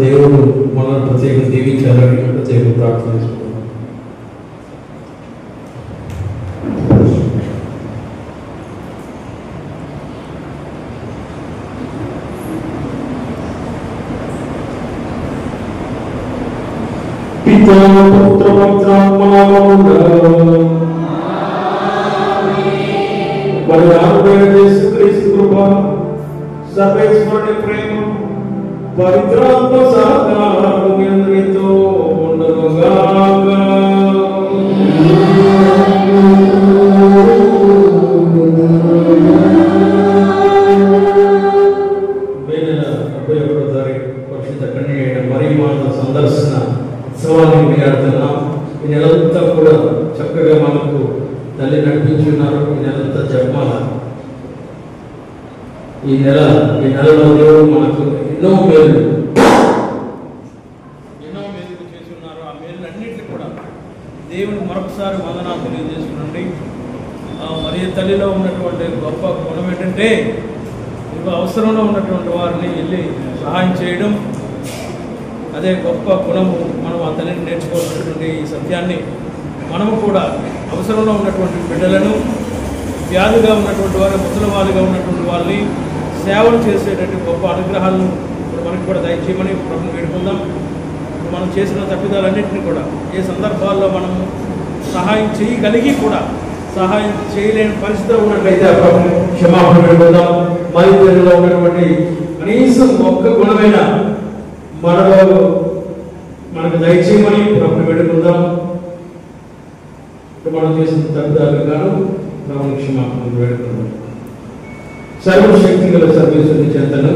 దేవుడు మనల్ని ప్రత్యేకంగా దీవించాలని ప్రత్యేకంగా ప్రార్థన చేసుకుంటున్నాం. పితా పుత్ర పవిత్రాత్మనామమున మరి ఆనందమైన యేసుక్రీస్తు కృప సర్వేశ్వరుని ప్రేమ పవిత్రాత్మ సహకారము మీతో ఉండుగాక. పరిశుద్ధ కన్య అయిన మరియమాత సందర్శన ఉత్సవాన్ని ఆడుతున్నాం. ఈ నెలంతా కూడా చక్కగా మనకు తల్లి నడిపించున్నారు. ఈ నెలంతా జన్మాల ఈ నెలలో దేవుడు మనకు ఎన్నో మేలు చేసి ఉన్నారు. ఆ మేలులన్నింటినీ కూడా దేవుని మరొకసారి వందనాలు తెలియజేసుకునండి. మరియు తల్లిలో ఉన్నటువంటి గొప్ప గుణం ఏంటంటే అవసరంలో ఉన్నటువంటి వారిని వెళ్ళి సహాయం చేయడం. అదే గొప్ప గుణము. మనం ఆ తల్లిని నేర్చుకోవాల్సినటువంటి ఈ సత్యాన్ని మనము కూడా అవసరంలో ఉన్నటువంటి బిడ్డలను, వ్యాధిగా ఉన్నటువంటి వారు, ముసలి వాళ్ళుగా ఉన్నటువంటి వాళ్ళని సేవలు చేసేటటువంటి గొప్ప అనుగ్రహాలను మనకు కూడా దయచేయమని ప్రభుని వేడుకుందాం. మనం చేసిన తప్పిదాలన్నింటినీ కూడా ఏ సందర్భాల్లో మనము సహాయం చేయగలిగి కూడా సహాయం చేయలేని పరిస్థితిలో ఉన్నట్లయితే ప్రభుని క్షమాపణ వేడుకుందాం. మరిలో ఉన్నటువంటి కనీసం ఒక్క గుణమైన మనకు దయచేయమని ప్రభుని వేడుకుందాం. మనం చేసిన తప్పిదాలు గాను ప్రభుని క్షమాపణ వేడుకుందాం. సర్వశక్తి గల సర్వేశ్వరుని చెంతను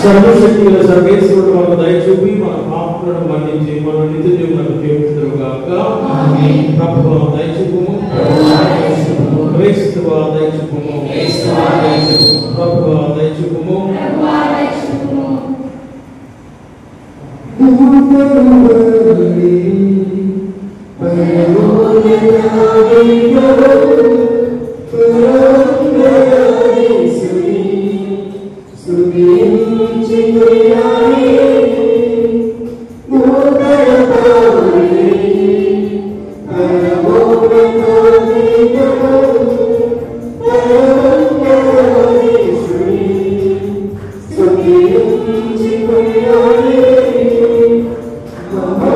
సర్వశక్తి గల సర్వేశ్వరుడు మనకు దయచూపి మన పాపలను మన్నించి మన నిత్య జీవనాన్ని చేర్చుదురుగాక. ప్రభువా దయచూపుము, క్రీస్తువా దయచూపుము, ప్రభువా దయచూపుము. Amen.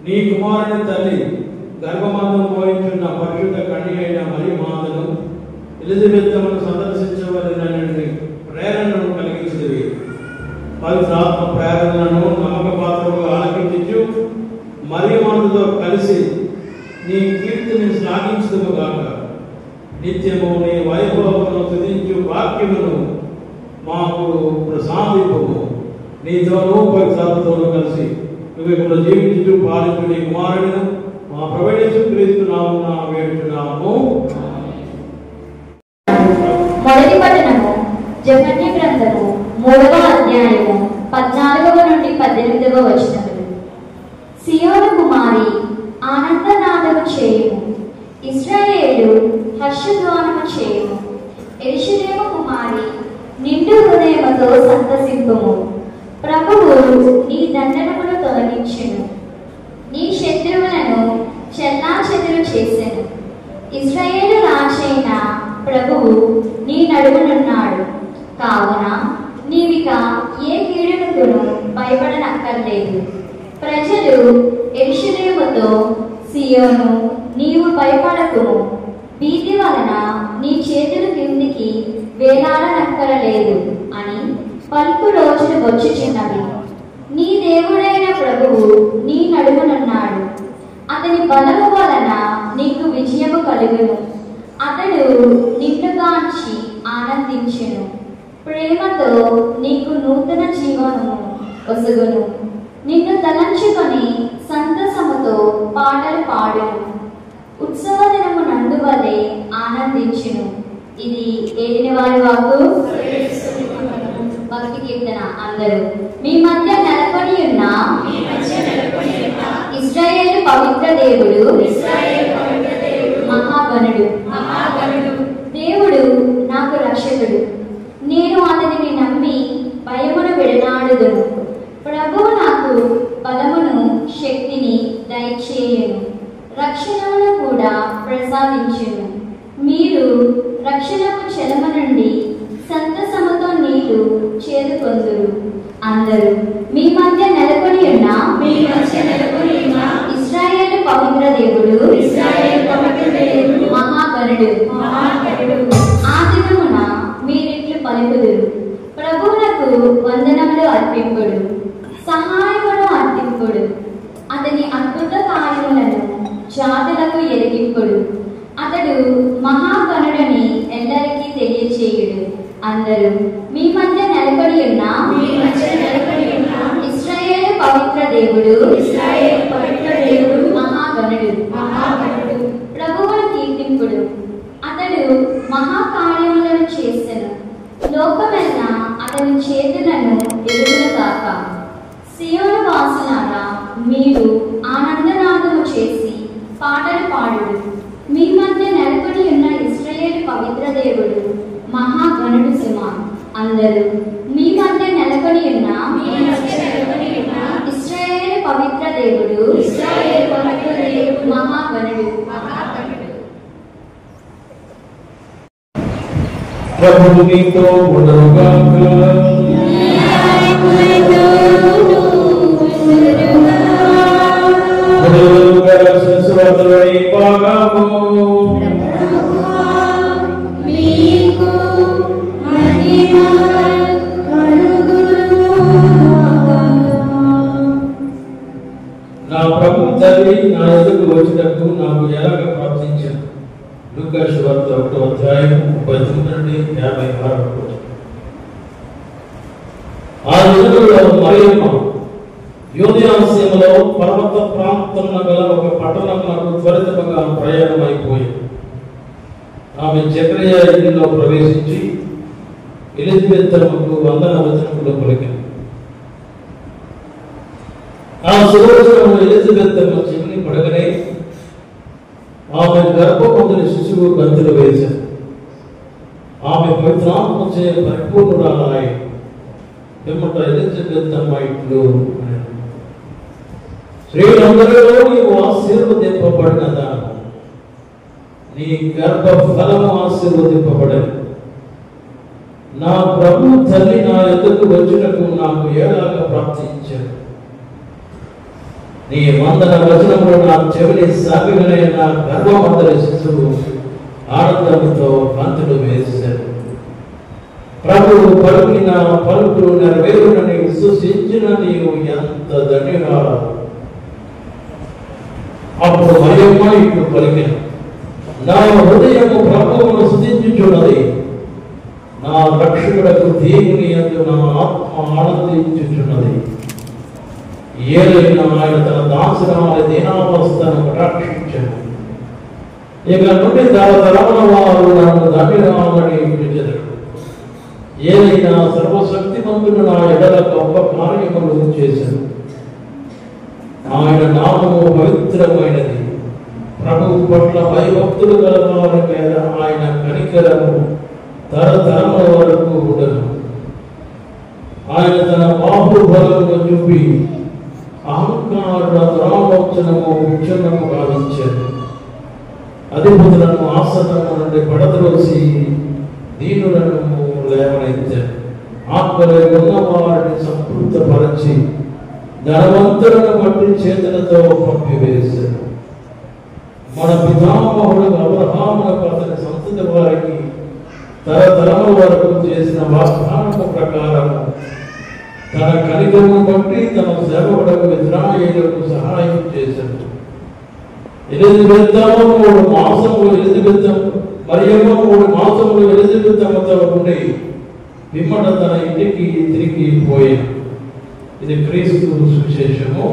నీ కుమారుని తల్లి గర్భమందం పోయించున్న పరిశుద్ధ కన్య అయిన మరియ మాతను ఎలిజబెత్తమును సందర్శించవలనని ప్రేరణను కలిగించింది. పవిత్రాత్మ ప్రేరణను నమ్మక పాత్రగా ఆలకించు మరియ మాతతో కలిసి నీ కీర్తిని శ్లాఘించుదుము గాక. నిత్యము నీ వైభవమును స్తుతించు వాక్యమును మాకు ప్రసాదింపుము. నీతోనూ పవిత్రాత్మతోనూ కలిసి నువ్వు జీవించు పాలించు నీ కుమారుడును మా ప్రభువైన యేసుక్రీస్తు నామమున వేడుచున్నాము. మొదటి పట్టణము జకన్య గ్రంథము 3వ అధ్యాయము 14 నుండి 18 వచనములు. సియోను కుమారి ఆనందనాదము చేయుము, ఇశ్రాయేలు హర్షధ్వానము చేయుము. యెరూషలేము కుమారి నిండు హృదయముతో సంతసింపుము. ప్రభువు నీ దండనమును తొలగించెను, నీ శత్రువులను చెల్లాచెదురు చేసెను. ఇశ్రాయేలు రాజైన ప్రభువు నీ నడుమునున్నాడు కావున నీవిక ఏ కీడునకును భయపడనక్కర్లేదు. ప్రజలు యెరూషలేముతో, సియోను నీవు భయపడకుము, భీతి వలన నీ చేతులు కిందికి వేలాడనక్కరలేదు అని పలుకు రోజులు వచ్చుచున్నవి. నీ దేవుడైన ప్రభువు నీ నడుమునున్నాడు, అతని బలము వలన నీకు విజయము కలుగును. అతడు నిన్ను గాంచి ఆనందించెను, ప్రేమతో నీకు నూతన జీవనము ఒసగును. నిన్ను తలంచుకొని సంతసముతో పాటలు పాడును, ఉత్సవ దినము నందువలే ఆనందించును. ఇది ఏలిన వారి వాకు. భక్తి కీర్తన. అందరూ మీ మధ్య నెలకొని ఉన్న ఇశ్రాయేలు పవిత్ర దేవుడు మహాగణుడు. దేవుడు నాకు రక్షకుడు, నేను అతనిని నమ్మి భయమును విడనాడుదును. ప్రభువు నాకు బలమును శక్తిని దయచేయును, రక్షణను కూడా ప్రసాదించును. మీరు రక్షణకు చెలమ నుండి సంతసముతో నీళ్లు చేదుకొందురు. అందరూ మీ మధ్య నెలకొని ఉన్న ఇశ్రాయేలు పవిత్ర దేవుడు మహాగణుడు. ఆ దినమున మీరిట్లు పలుకుదురు, ప్రభువునకు వందనములు అర్పింపుడు, సహాయమును అర్పింపుడు. అతని అద్భుత కార్యములను జాతులకు ఎరిగింపుడు. అతడు మహాగణుడని ఎల్లరికీ తెలియచేయుడు. అందరూ మీ మధ్య నెలకొని ఉన్న ఇశ్రాయేలు పవిత్ర దేవుడు మహాగణుడు. ప్రభువును కీర్తింపుడు, అతడు మహాకార్యములను చేసెను. లోకమెల్లా అతని చేతులను ఎరుగును కాక. సియోను వాసులారా, మీరు ఆనందనాదము చేసి పాటలు పాడుడు. మీ మధ్య నెలకొని ఉన్న ఇశ్రాయేలు పవిత్ర దేవుడు మహాగణుడు సుమ. అందరూ మీ మధ్య నెలకొని ఉన్న ఇశ్రాయేలు పవిత్ర దేవుడు మహాగణుడు. ప్రభువు మీతో ఉండరుగాక. శిశువర్ధుని భాగము నా ప్రభు తల్లి నా ఎదుగు వచ్చినట్టు నాకు ఎలాగ ప్రార్థించాను. లూకా సువార్త 1వ అధ్యాయం 19 నుండి 56 వరకు. ఆ దినములలో మరియమ్మ యూదయ సీమలో పర్వత ప్రాంతంలో గల ఒక పట్టణమునకు త్వరితముగా ప్రయాణం అయిపోయింది. ఆమె జకరియా ఇంటిలో ప్రవేశించి ఎలిజబెత్ అమ్మకు వందన వచనములు పలికింది. ఆ సువచనము ఎలిజబెత్ అమ్మ చెవిని పడగనే ఆమె గర్భమందుని శిశువు గంతులు వేశారు. ఆమె పవిత్రాత్మచే పరిపూర్ణురాలై పిమ్మట ఎలిజబెత్ అమ్మ ఇంట్లో స్త్రీలందరిలో నీవు ఆశీర్వదింపబడినదాను, నీ గర్భ ఫలము ఆశీర్వదింపబడను. నా ప్రభు తల్లి నా ఎదుకు వచ్చినట్టు నాకు ఏలాగా ప్రార్థించాను. నీ వందన వచనములు నా చెవిని సాగివనే నా గర్భమందరి శిశువు ఆనందంతో గంతులు వేశారు. ప్రభువు పలికిన పలుకులు నెరవేరునని విశ్వసించిన నీవు ఎంత ధన్యురాలు. అప్పుడు మరియమ్మ ఇట్లు పలికిన, నా హృదయము ప్రభువును స్తుతించుచున్నది, నా రక్షకుడకు దేవుని యందు నా ఆత్మ ఆనందించుచున్నది. ఏలైనా ఆయన తన దాసురాలి దీనావస్థను కటాక్షించను. ఇక నుండి తరతరముల వారు నన్ను ధన్యురాలని పిలిచెదరు. ఏలైనా సర్వశక్తిమంతుడు నా ఎడల గొప్ప కార్యములు చేశాను. ఆయన నామము పవిత్రమైనది. ప్రభువు పట్ల భయభక్తులు గల వారి మీద ఆయన కనికరము తరతరముల వరకు ఉండదు. ఆయన తన బాహుబలమును చూపి అహంకారుల దురాలోచనము ఉచ్చనము గావించారు. అధిపతులను ఆసనము నుండి పడద్రోసి దీనులను లేవనెత్తారు. ఆత్మలో ఉన్న వారిని సంతృప్తపరచి ధనవంతులను బట్టి చేతులతో పంపివేశారు. మన పితామహుడు అబ్రహామునకు అతని సంతతి వారికి తరతరముల వరకు చేసిన వాగ్దానము ప్రకారం తన కనికరమును బట్టి తన సేవకుడకు ఇశ్రాయేలుకు సహాయం చేశాడు. ఎలిజబెత్ 3 మాసములు మరియమ్మ 3 మాసములు ఎలిజబెత్ అమ్మతో ఉండి పిమ్మట తన ఇంటికి తిరిగి పోయాడు. ఇది క్రీస్తు సువిశేషము.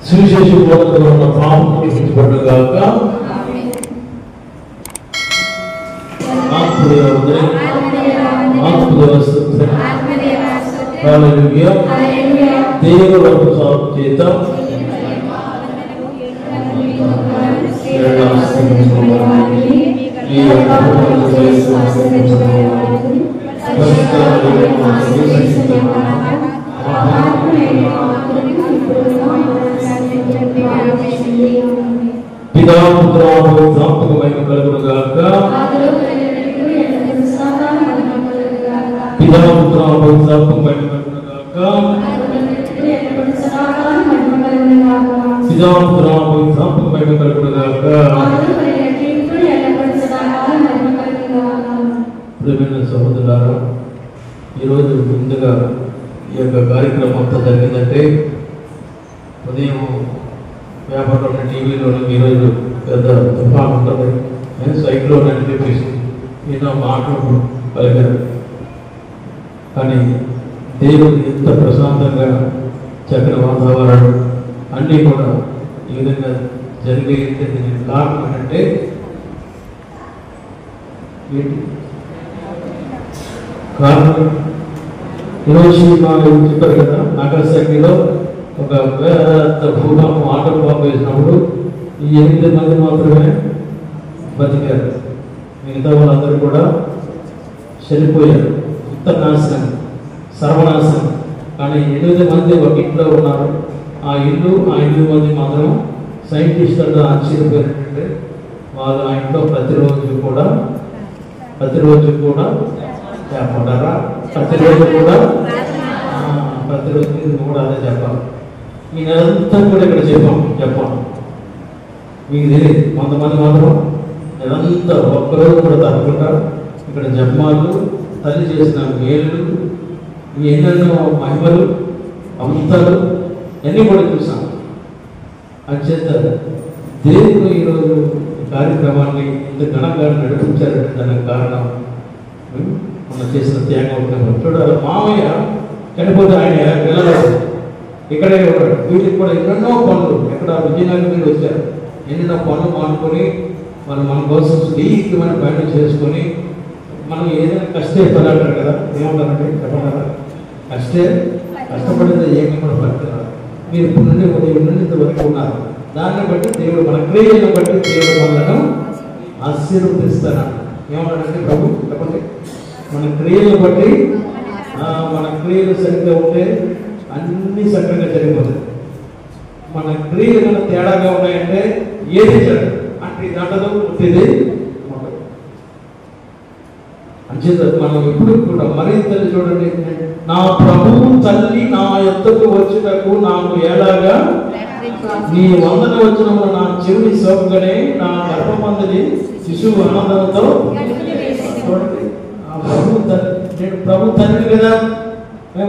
సువిశేష బోధనలో ఉన్న పాపము క్షమించబడుగాక. దేవుడు చేత పితా పుత్ర పవిత్రాత్మకమైన కలుగునుగాక. పితా పుత్ర పవిత్రాత్మకమైన కలుగునుగాక. పితా పుత్ర పవిత్రాత్మకమైన కలుగునుగాక. ప్రియమైన సహోదరులారా, ఈరోజు ముందుగా ఈ యొక్క కార్యక్రమం అంతా జరిగిందంటే ఉదయం వ్యాపారంలో టీవీలో ఈరోజు పెద్ద తుఫాను ఉంటుంది అని సైట్లో అని చెప్పేసి ఎన్నో మాటలు పలికారు. కానీ దేవుడు ఎంత ప్రశాంతంగా చక్కని వాతావరణం అన్నీ కూడా ఈ విధంగా జరిగే కారణం ఏంటంటే కారణం ఈరోజు చెప్పారు కదా, నాగశక్తిలో ఒక పెద్ద భూకంపం ఆటలు బాంబు వేసినప్పుడు ఈ 8 మంది మాత్రమే బతికారు. మిగతా వాళ్ళందరూ కూడా చనిపోయారు. ఇంత నాశనం, సర్వనాశనం. కానీ 8 మంది ఒక ఇంట్లో ఉన్నారు. ఆ 8 మంది మాత్రం సైంటిస్టులు ఆశ్చర్యపోయారంటే వాళ్ళు ఆ ఇంట్లో ప్రతిరోజు కూడా ప్రతిరోజు కూడా చెప్పమంటారా? ప్రతిరోజు కూడా ప్రతిరోజు కూడా అదే చెప్పాలి. ఈ నెలంతా కూడా ఇక్కడ చెప్పాం మీకు తెలియదు. కొంతమంది మాత్రం నెలంతా ఒక్కరోజు కూడా తప్పకుండా ఇక్కడ జపమాలు, తల్లి చేసిన మేలు, ఎన్నెన్నో మహిమలు, అంతాలు అన్నీ కూడా చూసాం. అంచేత దేవుడు ఈరోజు కార్యక్రమాన్ని ఇంత ఘనంగా నడిపించారంటే దానికి కారణం మనం చేసిన త్యాగం. చూడాలి, మామయ్య చనిపోతే ఆయన వెళ్ళలేదు, ఇక్కడే ఉన్నాడు. వీటికి కూడా ఎన్నెన్నో పనులు, ఎక్కడ విజయనగరం మీద వచ్చారు, ఎన్నెన్నో పనులు మానుకొని మన కోసం స్నేహితమైన ప్రయాణం చేసుకొని మనం ఏదైనా కష్టపడాలంటారు కదా, ఏమంటారంటే చెప్పగలరా? కష్టపడితే ఏమి కూడా పడుతున్నారు. మీరు ఇప్పుడు నుండి ఉదయం నుండి ఇంతవరకు ఉన్నారు. దాన్ని బట్టి దేవుడు మన క్రియలను బట్టి దేవుడు మనలను ఆశీర్వదిస్తారా? ఏమన్నాడంటే ప్రభు చెప్పండి, మన క్రియలను బట్టి, మన క్రియలు సరిగ్గా ఉంటే అన్నీ సక్రంగా జరిగిపోతుంది. మన క్రియలు కన్నా తేడాగా ఉన్నాయంటే ఏది జరగదు, అంటే దాంట్లో పుట్టింది అంచేత మనం ఎప్పుడు కూడా మరీ తల్లి చూడండి, నా ప్రభువు తల్లి నా యొద్దకు వచ్చుటకు నాకు ఎలాగా నీ వందన వచ్చినప్పుడు నా చెవిని సోకగానే నా గర్భమందుని శిశువు ఆనందంతో చూడండి. ఆ ప్రభు తల్లి, నేను ప్రభు తల్లి కదా,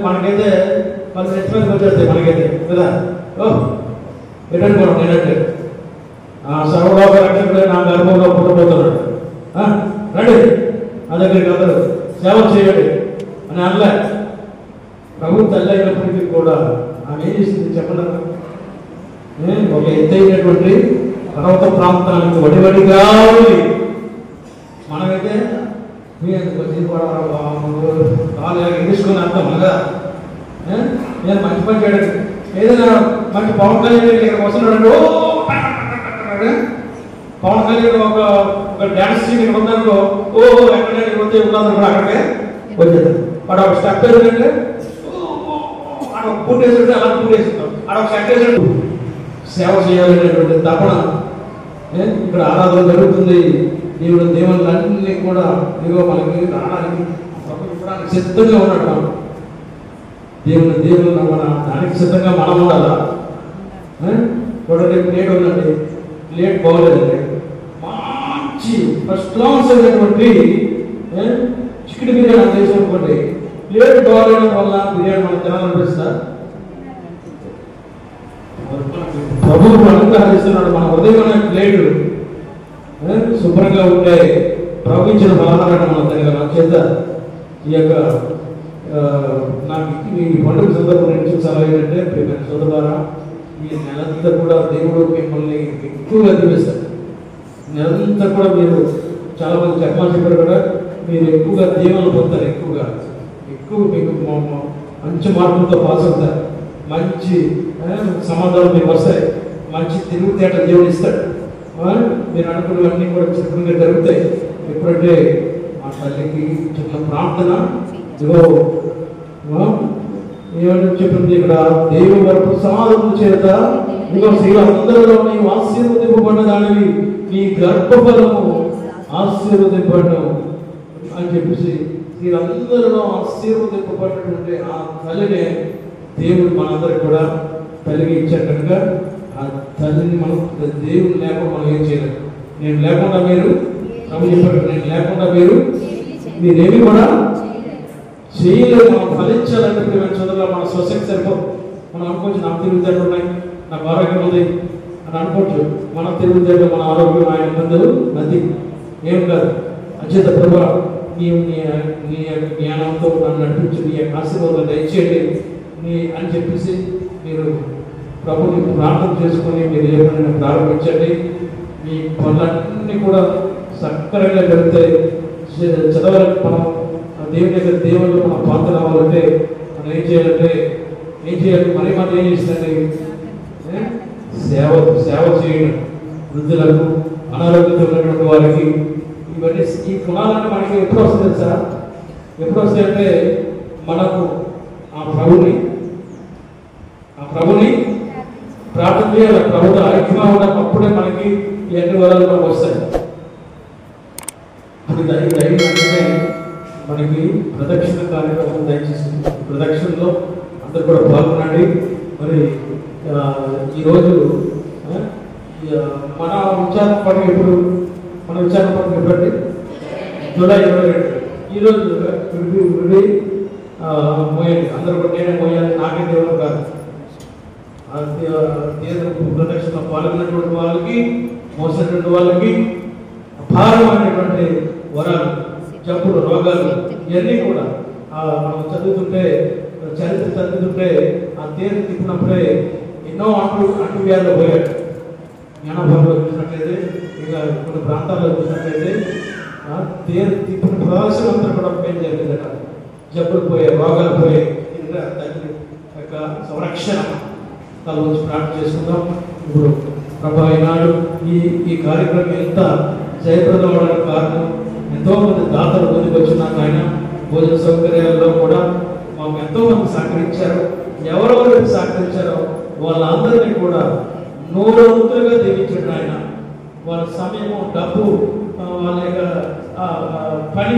మనకైతే వాళ్ళు నెట్వర్క్ వచ్చేస్తాయి మనకైతే కదా. ఎటండి కూడా నేనంటే సర్వలోక రక్షకుడే నా గర్భంలో పుట్టబోతున్నాడు, రండి నా దగ్గరికి అందరూ సేవ చేయండి అని అనలే. ప్రభు తల్లి అయినప్పటికీ కూడా ఆమె ఏం చేసింది చెప్పండి? ఒక ఎత్తైనటువంటి పర్వత ప్రాంతానికి వడివడిగా ఉంది. మనమైతే కాలు ఎదుర్కొని అర్థం కదా, నేను మంచి పని చేయడానికి ఏదైనా మంచి పవన్ కళ్యాణ్ ఇక్కడ వస్తున్నాడు, పవన్ కళ్యాణ్ ఒక డ్యాన్స్ సీన్ ఇక్కడ ఉందనుకో, ఎక్కడ వస్తే ఉన్నది కూడా అక్కడికే వచ్చేది. వాడు ఒక స్టెప్ ఏంటంటే ఆడ ఒక పూట వేసుకుంటే అలా పూట వేసుకుంటాం, ఆడ ఒక స్టెప్ వేసాడు. సేవ చేయాలనేటువంటి తపన ఇక్కడ ఆరాధన జరుగుతుంది. దేవుళ్ళన్నీ కూడా ఇదిగో మనకి రావడానికి సిద్ధంగా ఉన్నాడు. దేవుడు మన దానికి సిద్ధంగా మనం ఉండాలా? చూడండి, ప్లేట్ ఉందండి, ప్లేట్ బాగోలేదండి, మంచి ఫస్ట్ క్లాస్ అయినటువంటి చికెన్ బిర్యానీ అని చేసి అనుకోండి, ప్లేట్ బాగోలేడం వల్ల బిర్యానీ మనం తినాలనిపిస్తుందా? ప్రభువు అనుగ్రహిస్తున్నాడు. మన హృదయం అనే ప్లేటు శుభ్రంగా ఉంటే ప్రభు ఇచ్చిన బలహారాన్ని మనం తినగలం. చేత ఈ యొక్క నాకు ఈ పండుగ సందర్భం నేను చూసాను ఏంటంటే, ప్రియమైన సోదరులారా, ఈ నెలంతా కూడా దేవుడు మిమ్మల్ని ఎక్కువగా దీవిస్తాడు. నెలంతా కూడా మీరు చాలా మంది చెప్పారు కూడా, మీరు ఎక్కువగా దీవెనలు పొందుతారు. ఎక్కువ మీకు మంచి మార్పులతో పాస్ అవుతారు. మంచి సమాధానం మీకు వస్తాయి. మంచి తిరుగుతేట దేవుడు ఇస్తాడు. మీరు అనుకున్నవన్నీ కూడా చక్కగా జరుగుతాయి. ఎప్పుడంటే మా తల్లికి చిన్న ప్రార్థన ఏమని చెప్పింది ఇక్కడ, దేవుని వరకు సమాధానం చేత ఇదిగో స్త్రీలందరిలో నీవు ఆశీర్వదింపబడిన దానివి, నీ గర్భఫలము ఆశీర్వదింపబడను అని చెప్పేసి స్త్రీలందరిలో ఆశీర్వదింపబడినటువంటి ఆ తల్లినే దేవుడు మనందరికి కూడా తల్లికి ఇచ్చారు. కనుక ఆ తల్లిని మనం దేవుడు లేకుండా మనం ఏం చేయలేము. నేను లేకుండా మీరు చెప్పారు, నేను లేకుండా మీరేమి కూడా చేయలేదు. మనం ఫలించాలంటే మేము చదువులో మన సొసైటీ సరిపోదు. మనం అనుకోవచ్చు నాకు తిరుగుతాడు ఉన్నాయి, నాకు ఆరోగ్యం ఉంది అని అనుకోవచ్చు. మన తిరుగుతాడు మన ఆరోగ్యం ఆయన ముందు నది ఏం కాదు. అచేత ప్రభు నీ జ్ఞానంతో నన్ను నడిపించి నీ యొక్క ఆశీర్వాదాలు దయచేయండి అని చెప్పేసి మీరు ప్రభుని ప్రార్థన చేసుకొని మీరు ఏమైనా ప్రారంభించండి. మీ పనులన్నీ కూడా సక్రమంగా జరుగుతాయి. చదవాలంటే మనం దేవుని దగ్గర దేవుళ్ళు మనం పాత్ర అవ్వాలంటే మనం ఏం చేయాలి మరి మనం ఏం చేసిందండి? సేవ చేయడం, వృద్ధులకు, అనారోగ్యంతో ఉన్నటువంటి వారికి, ఇవన్నీ ఈ గుణాలన్నీ మనకి ఎప్పుడు వస్తుంది సార్? ఎప్పుడు వస్తాయంటే మనకు ఆ ప్రభుని ప్రార్థన చేయాలి. ప్రభుత్వ ఐక్యంగా ఉన్నప్పుడే మనకి ఈ అన్ని వరాలు వస్తాయి. అది మన విచారణ పండుగ ఎప్పుడు? మన విచారణ పండుగ ఎప్పుడండి? జూలై 22. ఈరోజు మోయండి అందరూ కూడా. నేనే మోయాలి, నాకే దేవుడు కాదు. ప్రదక్షిణ పాల్గొన్నటువంటి వాళ్ళకి, మోసినటువంటి వాళ్ళకి అపారమైనటువంటి వరాలు, జబ్బులు, రోగాలు ఇవన్నీ కూడా మనం చదువుతుంటే, చరిత్ర చదువుతుంటే ఆ తేరు తిప్పినప్పుడే ఎన్నో అంటు వ్యాధులు పోయాడు. జ్ఞానభంలో చూసినట్లయితే, ఇక కొన్ని ప్రాంతాల్లో చూసినట్లయితే తేరు తిప్పిన ప్రదర్శన అంతా కూడా ఏం జరిగిందట. జబ్బులు పోయాయి, రోగాలు పోయాయి. ఇంకా తల్లి యొక్క సంరక్షణ తల నుంచి ప్రార్థన చేసుకుందాం. ఇప్పుడు ప్రభా ఈనాడు ఈ కార్యక్రమం ఎంత జయప్రదం అవడానికి కారణం ఎంతో మంది దాతలు ముందుకు వచ్చినాక ఆయన భోజన సౌకర్యాల్లో కూడా మాకు ఎంతో మంది సహకరించారు. ఎవరెవరికి సహకరించారో వాళ్ళందరినీ కూడా నూరంతులుగా దీవించాడు ఆయన. వాళ్ళ సమయము, డబ్బు, వాళ్ళ యొక్క పని,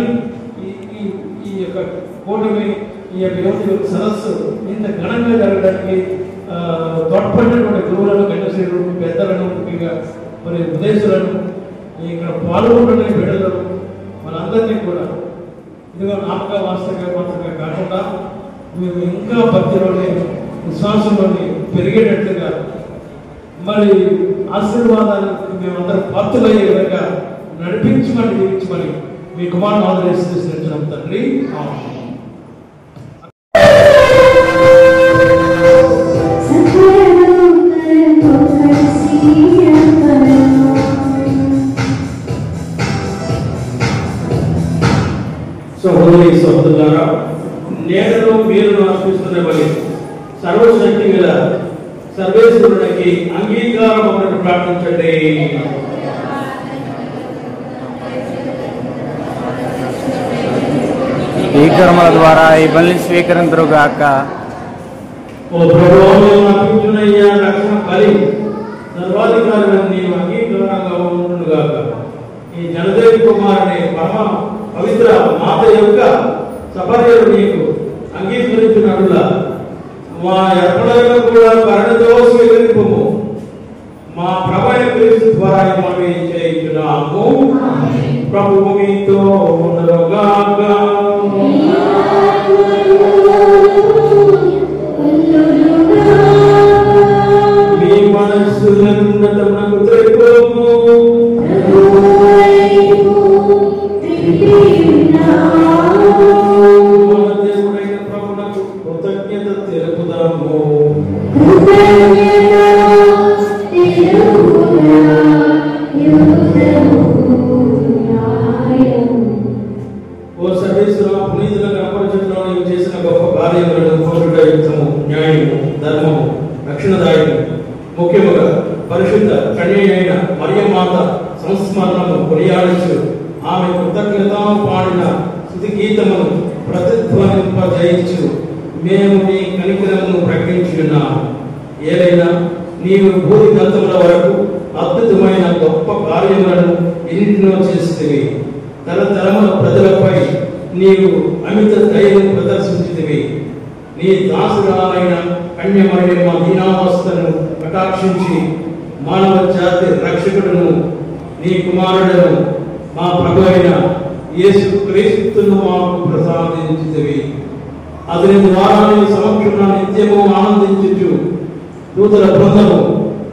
ఈ యొక్క కూటమి, ఈ యొక్క యువతి సదస్సు ఇంత ఘనంగా జరగడానికి తోడ్పడినటువంటి గురువులను, గణశ్రీలు, పెద్దలను, ముఖ్యంగా మరి ఉద్దేశాలను, ఇక్కడ పాల్గొంటున్న బిడ్డలను, వాళ్ళందరినీ కూడా ఇదిగో నామక వాస్తవంగా మాత్రమే కాకుండా మేము ఇంకా భక్తిలోని, విశ్వాసంలోని పెరిగేటట్లుగా మరి ఆశీర్వాదాలకు మేమందరం పాత్రలయ్యే విధంగా నడిపించమని, దీవించమని మీ కుమారుని ఆదరిస్తున్నాం తండ్రి. సహోదరి సహోదరులారా, నేను మీరు అర్పిస్తున్న బలి సర్వశక్తి గల సర్వేశ్వరునికి అంగీకారం అన్నట్టు ప్రార్థించండి. ఈ కర్మల ద్వారా ఈ బలిని స్వీకరించరుగాక. ఓ ప్రభువు, అర్పించునయ్యా రక్షణ బలి సర్వాధికారులను నీవు అంగీకారంగా ఉండుగాక. ఈ జనదేవి కుమారుని పరమ పవిత్ర మాత యొక్క సపర్యలు నీకు అంగీకరించినట్లా మా ఎప్పటికీ కూడా కరుణతో స్వీకరింపము. మా ప్రభువైన క్రీస్తు ద్వారా మనవి చేయించున్నాము. ప్రభువు మీతో ఉండరుగాక. మీ మనస్సులను త్రిప్పుము. కృతజ్ఞత తెలుపుదాము. ఓ సర్వేశ్వర, పునీతుల కనపరచడంలో నీవు చేసిన గొప్ప కార్యములను కోరుట యుక్తము, న్యాయము, ధర్మము, రక్షణదాయకము. ముఖ్యముగా పరిశుద్ధ కన్యైన మరియమాత సంస్మరణను కొనియాడచ్చు. ఆమె కృతజ్ఞత పాడిన స్తుతి గీతమును ప్రతిధ్వనింపజేయచ్చు. మేము నీ కనికరమును ప్రకటించున్నాము. ఏదైనా నీవు భూమి గంతముల వరకు అద్భుతమైన గొప్ప కార్యములను ఎన్నింటినో చేస్తేవి. తరతరముల ప్రజలపై నీవు అమిత ధైర్యం ప్రదర్శించితివి. నీ దాసురాలైన కన్యమరియమ్మ దీనావస్థను కటాక్షించి మానవ జాతి రక్షకుడును నీ కుమారుడును మా ప్రభువైన యేసు క్రీస్తును మాకు ప్రసాదించితివి. అతని ద్వారా నీ సమక్షంలో నిత్యము ఆనందించుచు దూతల బృందము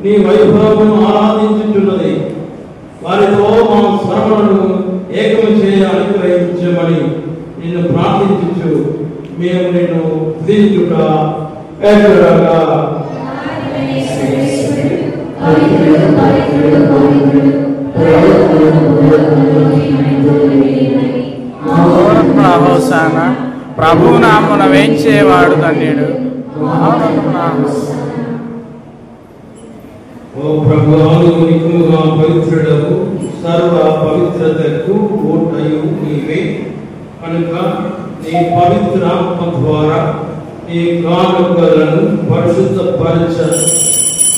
నీ వైభవమును ఆరాధించుచున్నది. వారితో మా స్మరణను ఏకము చేయ అనుగ్రహించమని నిన్ను ప్రార్థించుచు మేము నిన్ను స్తుతించుట ఏకరగా. హోసాన, ప్రభువు నామమున వేంచేవాడు ధన్యుడు. ఓ ప్రభువు, నిత్యముగా పవిత్రుడవు, సర్వ పవిత్రతకు ఓటయు నీవే కనుక నీ పవిత్రాత్మ ద్వారా ఈ కానుకలను పరిశుద్ధపరచ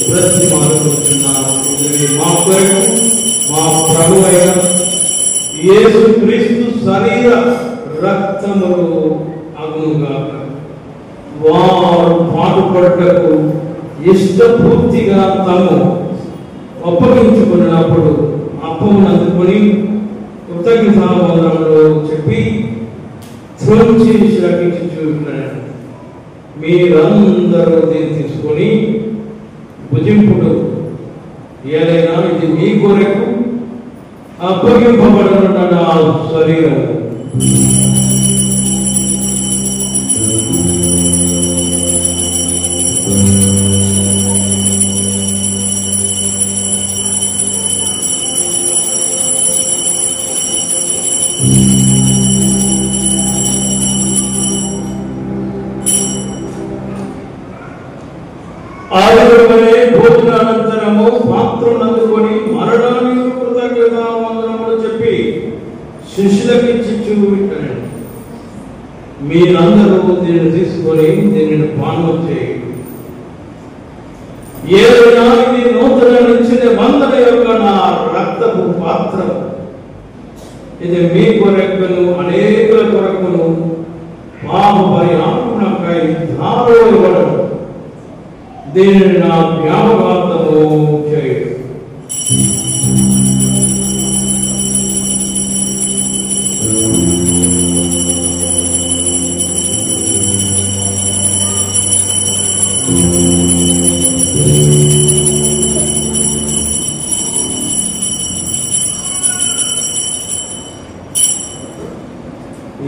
బ్రతిమాలుకుంటున్నాము. మా కొరకు మా ప్రభువైన యేసు క్రీస్తు శరీర రక్తములు అగునుగాక. వారు పాటుపడటకు ఇష్టపూర్తిగా అప్పగించుకున్నప్పుడు అప్పమును అందుకొని కృతజ్ఞతావందనములు చెప్పి త్రోంచి శ్రమించి చూస్తున్నాడు. మీరందరూ దీన్ని తీసుకొని భుజింపుడు, ఏదైనా ఇది మీ కొరకు అప్పగింపబడిన నా శరీరం. ఆదివరమనే భోజనానంతరము పాత్రను అందుకొని మరణానికి కృతజ్ఞతావందనములు చెప్పి శిష్యులకు ఇచ్చి వింటాడు. మీరందరూ దీన్ని తీసుకొని దీనిని పానం చేయండి. ఏదైనా ఇది నూతన నిత్య నిబంధన యొక్క నా రక్తపు పాత్ర, ఇది మీ కొరకును అనేకుల కొరకును పాప పరిహారమునకై ధారవేయబడను. దీనిని నా జ్ఞాపకార్థము చేయడు.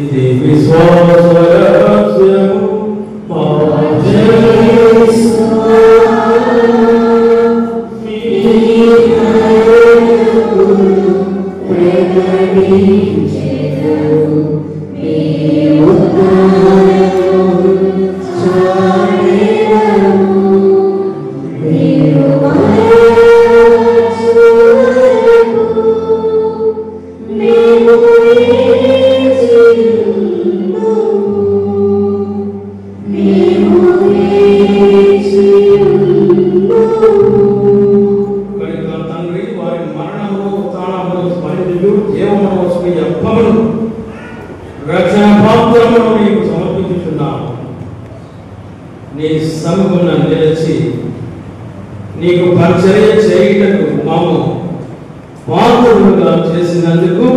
ఇది విశ్వాస రహస్యము రక్షణ పాత్రమును నీకు సమర్పించుచున్నాను. నీ సముఖమున నిలిచి నీకు పరిచర్య చేయుటకు మాము పాత్రులుగా చేసినందుకు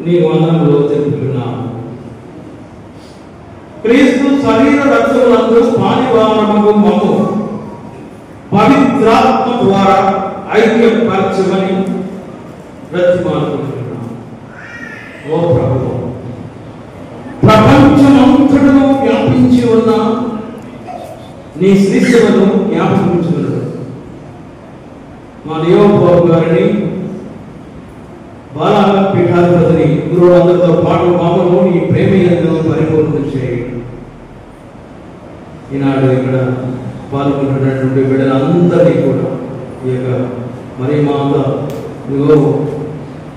నీ వందనములు తెలుపుతున్నాను. క్రీస్తు శరీర రక్తములందు పానివారముకు మమ్ము పవిత్రాత్మ ద్వారా ఐక్యపరచమని బ్రతిమాలుకుంటున్నాను. ఓ ప్రభువు, ప్రపంచమంతటను వ్యాపించి ఉన్న నీ శ్రీసేవను జ్ఞాపకించుకున్నాడు. మా నియోగబాబు గారిని, బాలాక పీఠాధిపతిని, గురువులందరితో పాటు మామను నీ ప్రేమ యందు పరిపూర్ణం చేయండి. ఈనాడు ఇక్కడ పాల్గొంటున్నటువంటి బిడ్డలందరినీ కూడా ఈ యొక్క మరీ మాత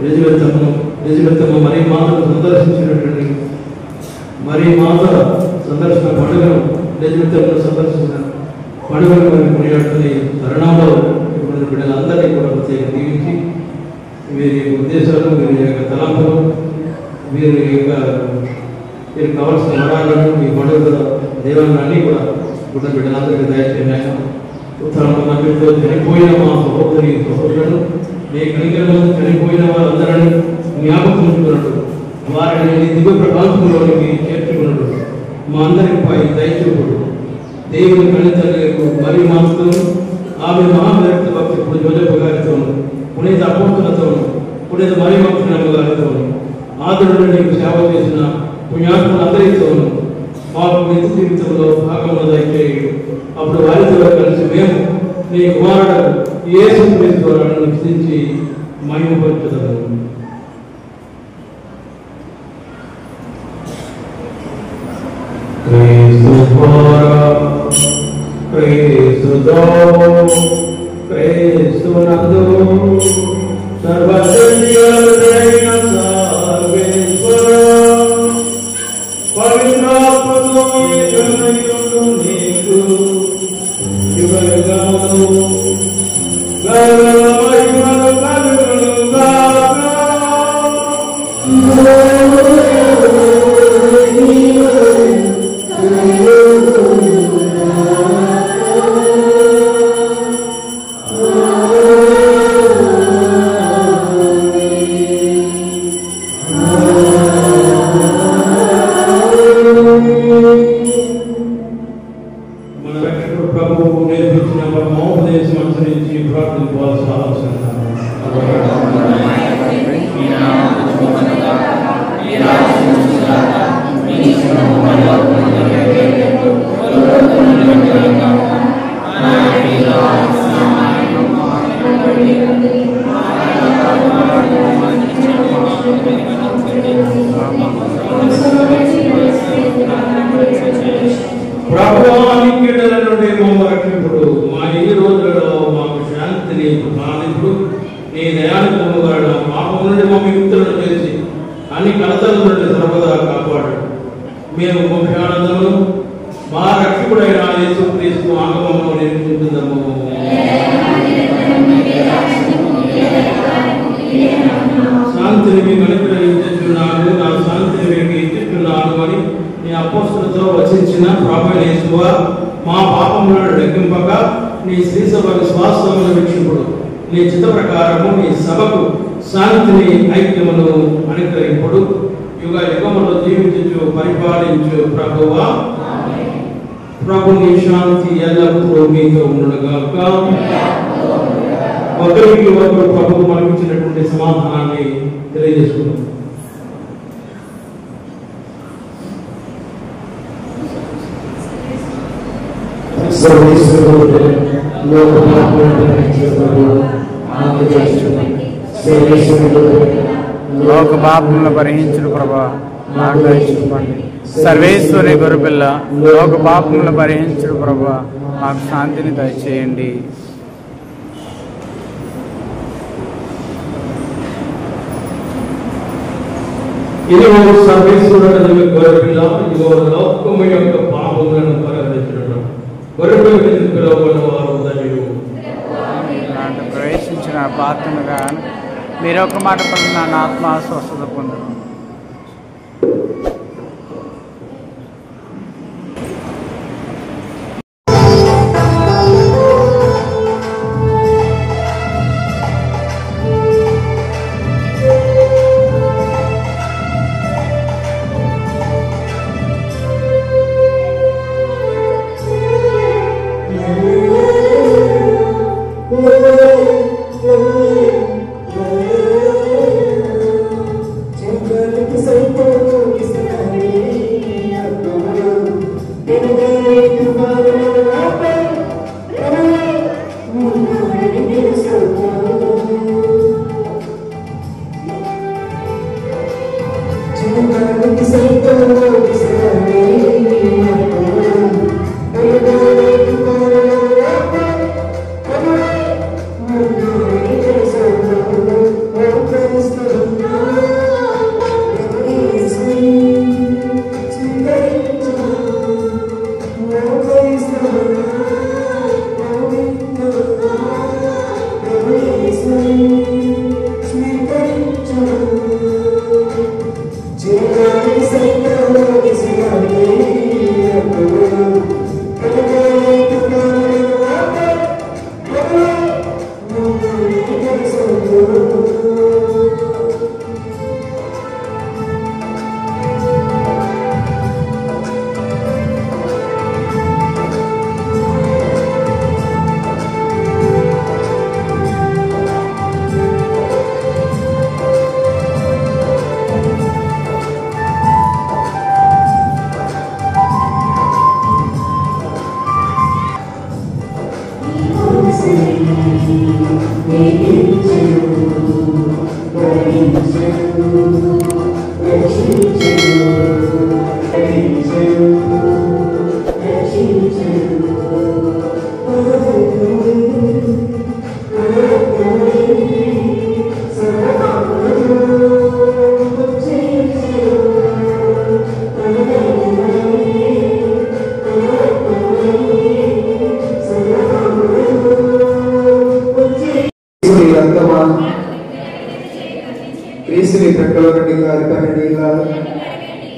ఎలిజబెత్తమ్మ మరీ మాతను సందర్శించినటువంటి మరీ మాత సందర్శన పండుగను, ఎలిజబెత్తమ్మను సందర్శించిన పండుగను మరి కొనియాడుతున్న తరుణంలో ఇప్పుడు బిడ్డలందరినీ కూడా ప్రత్యేక దీవించి వీరి ఉద్దేశాలు, వీరి యొక్క తలంపులు, వీరికి కావాల్సిన వరాలను ఈ పండుగ దేవాన్ని అన్నీ కూడా పుట్టిన బిడ్డలందరికీ దయచేయండి. ఉత్తరంలో మధ్యలో చనిపోయిన మా సహోదరి సహోదరులను, నీ కనికరము చనిపోయిన వారందరినీ జ్ఞాపకం ఉంచుకున్నట్టు, వారిని నీ దివ్య ప్రకాశంలోనికి చేర్చుకున్నట్టు మా అందరిపై దయచూపుడు. దేవుని కణితలకు మరి మాతో ఆమె మహాభక్త భక్తి ఇప్పుడు జోజప్ప గారితోను, పునీత అపోస్తులతోను, పునీత మరి భక్తులమ్మ గారితోను, ఆదరణ నీకు సేవ చేసిన పుణ్యాత్ములందరితోను మాకు నిత్య జీవితంలో భాగంలో దయచేయు. అప్పుడు వారితో కలిసి మేము నీ కుమారుడు యేసు క్రీస్తు ద్వారా నిశ్చయించి మహిమపరచుదాము. క్రీస్తునందు సర్వశక్తిగలదైన సర్వేశ్వర పవిత్రాత్మతో ఏకమయ్యుండు నీకు యుగయుగములు గౌరవమహిమలు కలుగునుగాక. Oh లోక పాపములను పరిహరించును ప్రభా మాకు దయచూపండి. సర్వేశ్వరి గొర్రెపిల్ల లోక పాపములను పరిహరించును ప్రభా మాకు శాంతిని దయచేయండి. ఇదిగో సర్వేశ్వరుడు గొర్రెపిల్ల, ఇదిగో లోకము యొక్క పాపములను పరిహరించును. గొర్రెపిల్ల పిలువబడిన వారు ధన్యులు. ప్రవేశించిన పాత్రగా మీరు ఒక మాట పడిన నా ఆత్మ స్వస్థత పొందను.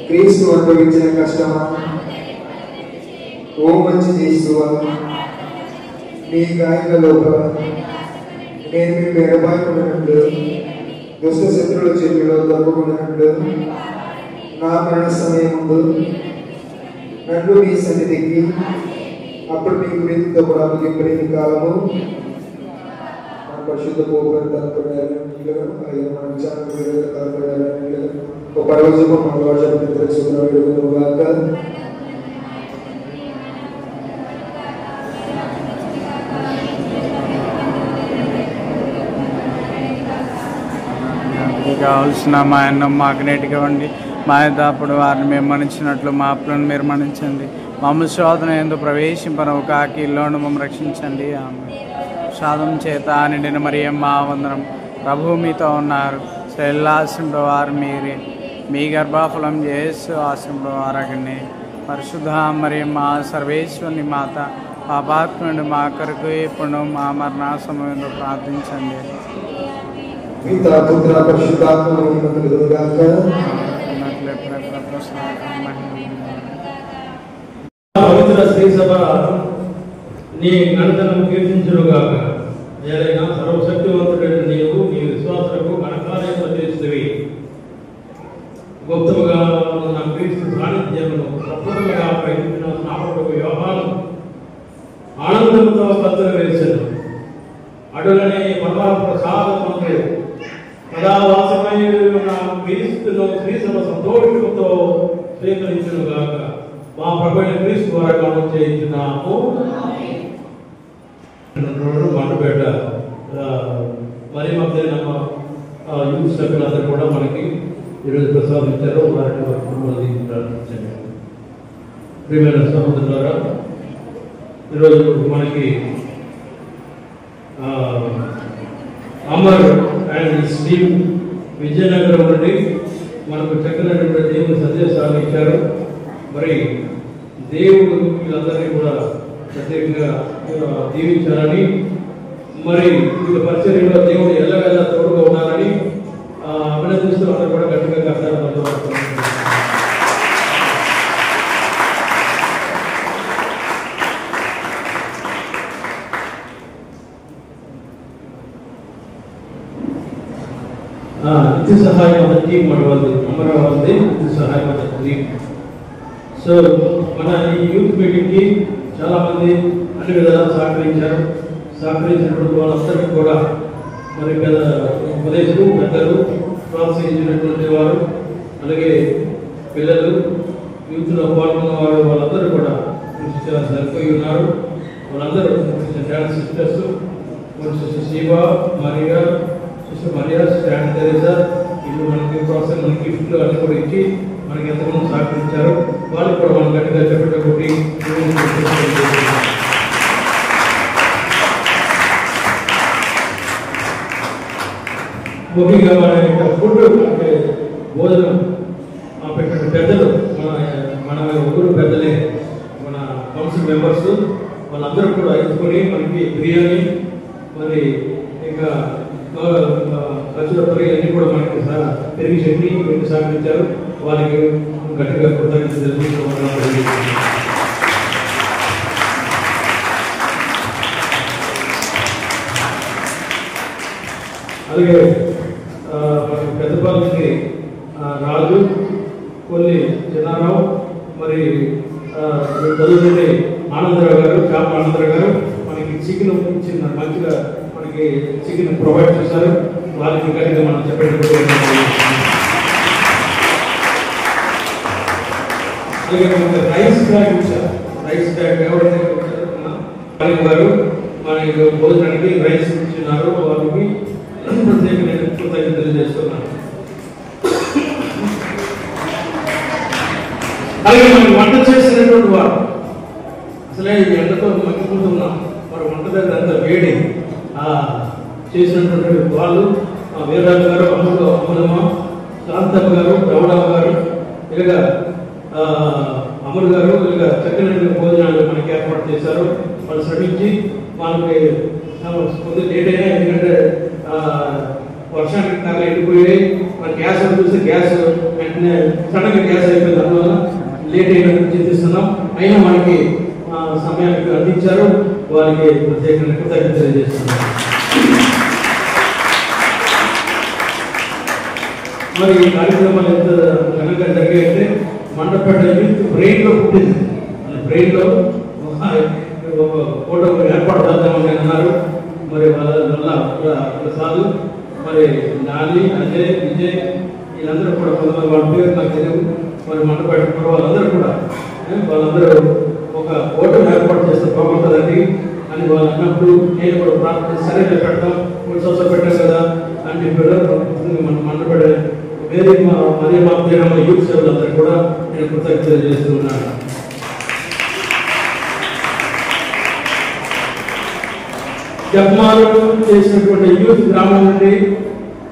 క్రీస్తు అనుభవించిన కష్టమా ఓ మంచి యేసువా, నీ గాయాల లోపల నేను మీకు ఎడబాయకుడినట్లు దుష్ట శత్రుల చేతిలో దొరకకుడినట్లు నా మరణ సమయం ముందు నన్ను మీ సన్నిధికి అప్పుడు మీ గురితో కూడా ముగింపలేని కాలము పరిశుద్ధ పోగొని తలపడాలని ఆయన మన విచారణ తలపడాలని ఒక పరవశము మన సుఖంగాక. కావాల్సిన మా అన్న మాకు నేటికి ఇవ్వండి. మా అప్పుడు వారిని మేము మన్నించినట్లు మా అప్పులను మీరు మన్నించండి. మమ్మల్ని శోధన ఎందుకు ప్రవేశింపనవు కాకి ఇల్లోను మమ్మల్ని రక్షించండి. ఆమె సాధం చేత నిండిన మరియమ్మ వందనం. ప్రభువు మీతో ఉన్నారు. శైలాశ్రముడు వారు మీరే. మీ గర్భఫలం యేసు ఆశ్రముడు వారగని. పరిశుద్ధ మరియమ్మ సర్వేశ్వరుని మాత పాపాత్ముడు మా కొరకు ఇప్పుడు మా మరణ సమయంలో ప్రార్థించండి. పితా పుత్ర పరిశుద్ధాత్మ కలుగుగాక. పవిత్ర శ్రీ సభ నీ ఘనతను కీర్తించుగాక. ఏదైనా సర్వశక్తివంతుడైన నీవు నీ విశ్వాసులకు ఘనకార్యములు చేస్తువి. గుప్తముగా ఉన్న క్రీస్తు సాన్నిధ్యమును సఫలముగా ప్రయత్నించిన స్నాపకుడు యోహాను ఆనందంతో పత్రం వేశాను. అటులనే పరమ ప్రసాదమును సదావాసమై ఉన్న క్రీస్తును శ్రీసభ సంతోషంతో స్వీకరించుగాక. మా ప్రభువైన క్రీస్తు ద్వారా గానం చేయించున్నాము. మండపేట మరి మధ్య యూత్ సభ్యులందరూ కూడా మనకి ఈరోజు ప్రసాదించారు. వారిని ప్రార్థించండి. ప్రియమైన సహోదరులారా, ఈరోజు మనకి అమర్ అండ్ స్టీవ్ విజయనగరం నుండి మనకు చక్కనటువంటి దేవుని సందేశాలు ఇచ్చారు. మరి దేవుడు వీళ్ళందరినీ కూడా ప్రత్యేకంగా దీవించాలని, మరి వీళ్ళ పరిచర్యలో దేవుడు ఎల్లవేళ తోడుగా ఉన్నారని అభినందిస్తూ అందరూ కూడా గట్టిగా కష్టాలు. నిత్య సహాయ మద్దతు టీం అమరావతి నిత్య సహాయ మద్దతు టీం. సో మన ఈ యూత్ మీటింగ్కి చాలామంది అన్ని విధాలు సహకరించినటువంటి వాళ్ళందరికీ కూడా మరి ఉపదేశులు పెద్దలు ప్రోత్సహించినటువంటి వారు, అలాగే పిల్లలు యూత్లో పాల్గొన్న వారు వాళ్ళందరూ కూడా సరిపోయి ఉన్నారు. వాళ్ళందరూ dance sisters, sister Shiva, Mariya, sister Mariya, stand Teresa, వీళ్ళు మనకి ప్రోత్సాహం మనకి గిఫ్ట్లు అన్ని కూడా ఇచ్చి మనకి ఎంతమంది సహకరించారు. వాళ్ళకి కూడా మనం గట్టిగా చెప్పేటప్పుడు ముఖ్యంగా మన యొక్క ఫుడ్ అంటే భోజనం పెట్టిన పెద్దలు మన ఊరు పెద్దలే, మన కౌన్సిల్ మెంబర్స్ వాళ్ళందరూ కూడా ఎత్తుకొని మనకి బిర్యానీ, మరి ఇంకా ఖర్చుల అన్ని కూడా మనకి పెరిగి చట్నీ పెట్టి సహకరించారు. వారికి గట్టిగా కృతజ్ఞతలు తెలుసుకోవాలి. అలాగే పెద్దపాలకి రాజు, కొల్లి చిన్నారావు, మరి చదువుతుండే ఆనందరావు గారు, చాప ఆనందరావు గారు మనకి చికెన్ ఇచ్చిన మంచిగా మనకి చికెన్ ప్రొవైడ్ చేశారు. వారికి గట్టిగా మనం చెప్పేటప్పుడు అలాగే మనకి రైస్ బ్యాగ్ ఇచ్చారు. రైస్ బ్యాగ్ ఎవరైతే గారు మనకి భోజనానికి రైస్ ఇచ్చినారు. వారికి ప్రత్యేక నేను కృతజ్ఞతలు తెలియజేస్తున్నాను. అలాగే మనకి వంట చేసినటువంటి వారు అసలే ఎండతో మగ్గిపోతున్నాం. మరి వంట దగ్గర అంత వేడి చేసినటువంటి వాళ్ళు వీరరాజు గారు, అమరమ్మ, శాంతమ్మ గారు, రమణమ్మ గారు, ఇలాగా అమరు గారు ఇలాగ చక్కని భోజనాలు మనకి ఏర్పాటు చేశారు. వాళ్ళు శ్రమించి వాళ్ళకి కొద్దిగా లేట్ అయినా, ఎందుకంటే వర్షానికి కాగా ఎండిపోయాయి. మరి గ్యాస్ చూస్తే గ్యాస్ వెంటనే సడన్గా గ్యాస్ అయిపోయింది. అందువల్ల లేట్ అయినా చింతిస్తున్నాం. అయినా మనకి సమయానికి అందించారు. వారికి ప్రత్యేకంగా కృతజ్ఞతలు తెలియజేస్తున్నాం. మరి ఈ కార్యక్రమాలు ఎంత ఘనంగా జరిగాయంటే మండపేట యూత్ బ్రెయిన్లో పుట్టింది. బ్రెయిన్లో ఫోటో ఏర్పాటు చేద్దామని అన్నారు. మరి వాళ్ళ ప్రసాద్, మరి నాని, అజయ్, విజయ్ వీళ్ళందరూ కూడా కొంతమంది వాళ్ళ పేరు నాకు తెలియదు. మరి మండపేట వాళ్ళందరూ కూడా వాళ్ళందరూ ఒక ఓటమి ఏర్పాటు చేస్తే బాగుంటుందండి అని వాళ్ళు అన్నప్పుడు నేను కూడా ప్రార్థన సరే పెడతాం, 3 సంవత్సరాలు పెట్టాం కదా అని చెప్పారు. మన మండపేట వేరే మరి మా తీరమ్మ యూత్ సేవలందరూ కూడా నేను కృతజ్ఞతలు చేస్తున్నాను. జపమాలు చేసినటువంటి యూత్ గ్రామం నుండి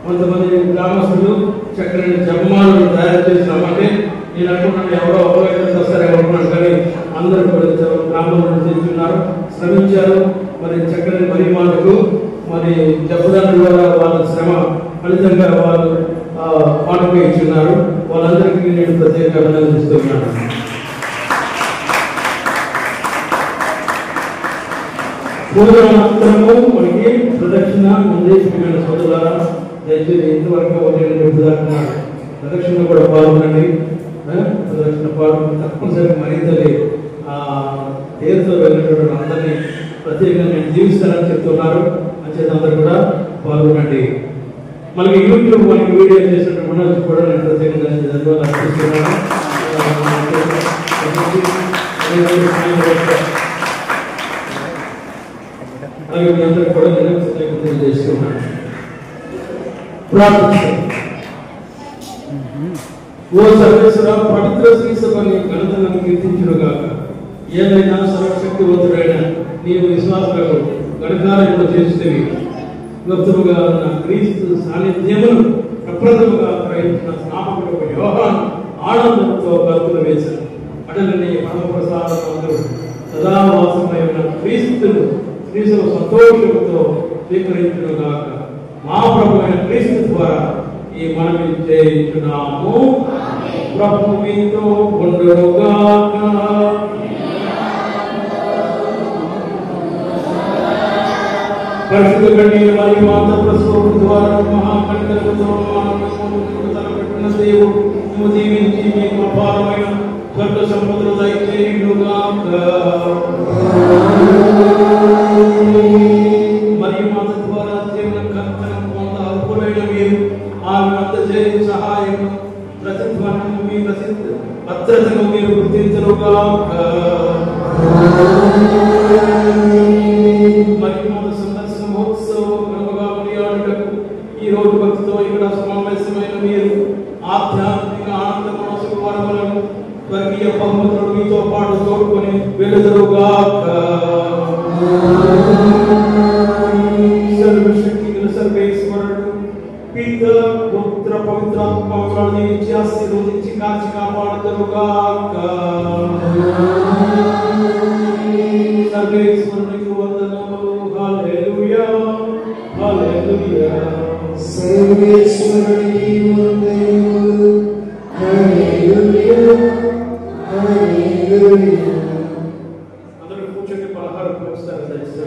కొంతమంది గ్రామస్తులు చక్కని జపమాలను తయారు చేసినామంటే నేను అనుకున్నాను ఎవరో ఒకరైతే వస్తారేమో అనుకున్నాను, కానీ అందరూ కూడా గ్రామం నుండి తెచ్చున్నారు, శ్రమించారు. మరి చక్కని పరిమాణకు మరి జపదారుల ద్వారా వాళ్ళ శ్రమ ఫలితంగా వాళ్ళు పాటగా ఇచ్చున్నారు. వాళ్ళందరికీ నేను ప్రత్యేక అభినందిస్తున్నాను. పూర్వమంత్రము మనకి ప్రదక్షిణ నిర్దేశమైన సోదరులారా, దయచేసి ఇంతవరకు ప్రదక్షిణ కూడా పాల్గొనండి. ప్రదక్షిణ పాల్గొని తప్పనిసరిగా మరింతలే పేరుతో వెళ్ళినటువంటి అందరినీ ప్రత్యేకంగా నేను జీవిస్తానని చెప్తున్నారు. అంచేత అందరూ కూడా పాల్గొనండి. మనకి యూట్యూబ్ మనకి వీడియో చేసినటువంటి మనోజ్ కూడా నేను ప్రత్యేకంగా ధన్యవాదాలు అర్పిస్తున్నాను. అలాగే మీ అందరూ కూడా నేను ప్రత్యేకంగా చేస్తున్నాను. ఓ సర్వేశ్వర, పవిత్ర శ్రీ సభని ఘనతను కీర్తించునుగాక. ఏదైనా సర్వశక్తివంతుడైన నీవు విశ్వాసులకు గణకార్యములు చేసేవి గొప్పగా ఉన్న క్రీస్తు సాన్నిధ్యమును ప్రప్రథముగా ప్రయత్న స్నాపకుడు యోహాను ఆనందంతో కలుపులు వేశారు. అటలని పరమప్రసాదం సదావాసమై ఉన్న క్రీస్తును క్రీస్తు సంతోషంతో స్వీకరించునుగాక. మా ప్రభు అయిన క్రీస్తు ద్వారా ఈ మనవి చేయించున్నాము. ప్రభు మీతో ఉండుగాక. పరిశుద్ధ కన్యక మరియు మాత ప్రసవం ద్వారా మహాకనికరముతో తలపెట్టిన దేవుడు దీవించి మీకు అపారమైన స్వర్గ సంపదలు దయచేయుగాక. మరియు మాత ద్వారా జీవన కర్తనం పొంద అల్పులైన మీరు ఆమె అందజేయ సహాయం ప్రతిధ్వనము మీ భద్రతను మీరు గుర్తించరుగాక. మరియు మాత సందర్శన మహోత్సవం గొప్పగా కొనియాడుటకు ఈ రోజు భక్తితో ఇక్కడ సమావేశమైన మీరు ఆధ్యాత్మిక ఆనంద మనసుకు వరములను స్వర్గీయ బహుమతులను మీతో పాటు తోడుకొని వెలుదురుగాక. సర్వశక్తి గల సర్వేశ్వరుడు పిత పుత్ర పవిత్రాత్మలను దీవించి ఆశీర్వదించి కాచి కాపాడుదురుగాక. సర్వేశ్వరునికి వందనములు. హల్లెలూయా, హల్లెలూయా. సర్వేశ్వరునికి వందనములు. హల్లెలూయా, హల్లెలూయా. అందరూ కూర్చొని పలహారం పోస్తారు. దయచేసి